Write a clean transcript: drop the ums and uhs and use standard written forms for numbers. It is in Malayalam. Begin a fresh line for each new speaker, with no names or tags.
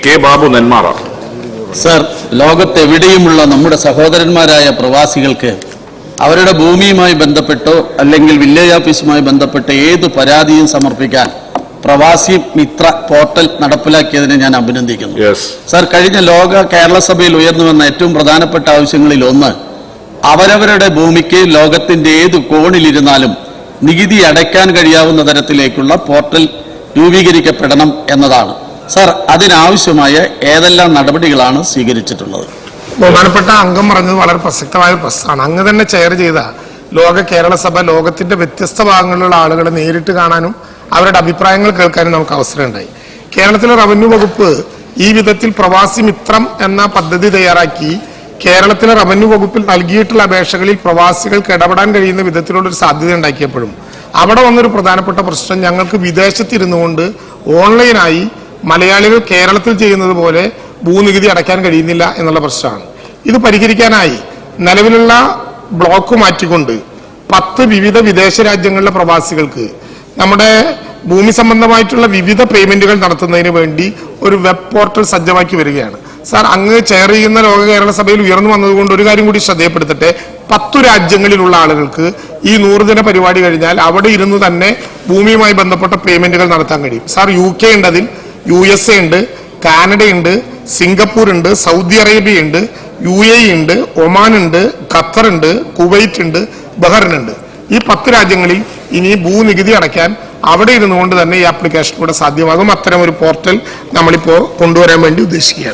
കെ ബാബു നെന്മാറ.
സർ, ലോകത്തെവിടെയുമുള്ള നമ്മുടെ സഹോദരന്മാരായ പ്രവാസികൾക്ക് അവരുടെ ഭൂമിയുമായി ബന്ധപ്പെട്ടോ അല്ലെങ്കിൽ വില്ലേജ് ഓഫീസുമായി ബന്ധപ്പെട്ട ഏത് പരാതിയും സമർപ്പിക്കാൻ പ്രവാസി മിത്ര പോർട്ടൽ നടപ്പിലാക്കിയതിനെ ഞാൻ അഭിനന്ദിക്കുന്നു. സർ, കഴിഞ്ഞ ലോക കേരള സഭയിൽ ഉയർന്നു വന്ന ഏറ്റവും പ്രധാനപ്പെട്ട ആവശ്യങ്ങളിൽ ഒന്ന് അവരവരുടെ ഭൂമിക്ക് ലോകത്തിന്റെ ഏത് കോണിലിരുന്നാലും നികുതി അടയ്ക്കാൻ കഴിയാവുന്ന തരത്തിലേക്കുള്ള പോർട്ടൽ രൂപീകരിക്കപ്പെടണം എന്നതാണ്. സർ, അതിനാവശ്യമായ ഏതെല്ലാം നടപടികളാണ് സ്വീകരിച്ചിട്ടുള്ളത്?
ബഹുമാനപ്പെട്ട അംഗം പറഞ്ഞത് വളരെ പ്രസക്തമായ പ്രശ്നമാണ്. അങ്ങ് തന്നെ ചെയർ ചെയ്ത ലോക കേരള സഭ ലോകത്തിന്റെ വ്യത്യസ്ത ഭാഗങ്ങളിലുള്ള ആളുകളെ നേരിട്ട് കാണാനും അവരുടെ അഭിപ്രായങ്ങൾ കേൾക്കാനും നമുക്ക് അവസരം ഉണ്ടായി. കേരളത്തിലെ റവന്യൂ വകുപ്പ് ഈ വിധത്തിൽ പ്രവാസി മിത്രം എന്ന പദ്ധതി തയ്യാറാക്കി കേരളത്തിലെ റവന്യൂ വകുപ്പിൽ നൽകിയിട്ടുള്ള അപേക്ഷകളിൽ പ്രവാസികൾക്ക് ഇടപെടാൻ കഴിയുന്ന വിധത്തിലുള്ളൊരു സാധ്യത ഉണ്ടാക്കിയപ്പോഴും അവിടെ വന്നൊരു പ്രധാനപ്പെട്ട പ്രശ്നം, ഞങ്ങൾക്ക് വിദേശത്തിരുന്നു കൊണ്ട് ഓൺലൈനായി മലയാളികൾ കേരളത്തിൽ ചെയ്യുന്നത് പോലെ ഭൂനികുതി അടയ്ക്കാൻ കഴിയുന്നില്ല എന്നുള്ള പ്രശ്നമാണ്. ഇത് പരിഹരിക്കാനായി നിലവിലുള്ള ബ്ലോക്ക് മാറ്റിക്കൊണ്ട് 10 വിവിധ വിദേശ രാജ്യങ്ങളിലെ പ്രവാസികൾക്ക് നമ്മുടെ ഭൂമി സംബന്ധമായിട്ടുള്ള വിവിധ പേയ്മെന്റുകൾ നടത്തുന്നതിന് വേണ്ടി ഒരു വെബ് പോർട്ടൽ സജ്ജമാക്കി വരികയാണ്. സാർ, അങ്ങ് ചെയർ ചെയ്യുന്ന ലോക കേരള സഭയിൽ ഉയർന്നു വന്നതുകൊണ്ട് ഒരു കാര്യം കൂടി ശ്രദ്ധയപ്പെടുത്തട്ടെ. 10 രാജ്യങ്ങളിലുള്ള ആളുകൾക്ക് ഈ 100 ദിന പരിപാടി കഴിഞ്ഞാൽ അവിടെ ഇരുന്ന് തന്നെ ഭൂമിയുമായി ബന്ധപ്പെട്ട പേയ്മെന്റുകൾ നടത്താൻ കഴിയും. സാർ, UK ഉണ്ട്, അതിൽ USA ഉണ്ട്, കാനഡയുണ്ട്, സിംഗപ്പൂർ ഉണ്ട്, സൗദി അറേബ്യ ഉണ്ട്, UAE ഉണ്ട്, ഒമാൻ ഉണ്ട്, ഖത്തർ ഉണ്ട്, കുവൈറ്റ് ഉണ്ട്, ബഹ്റൈൻ ഉണ്ട്. ഈ 10 രാജ്യങ്ങളിൽ ഇനി ഭൂനികുതി അടയ്ക്കാൻ അവിടെ ഇരുന്നുകൊണ്ട് തന്നെ ഈ ആപ്ലിക്കേഷൻ കൂടെ സാധ്യമാകും. അത്തരം ഒരു പോർട്ടൽ നമ്മളിപ്പോൾ കൊണ്ടുവരാൻ വേണ്ടി ഉദ്ദേശിക്കുകയാണ്.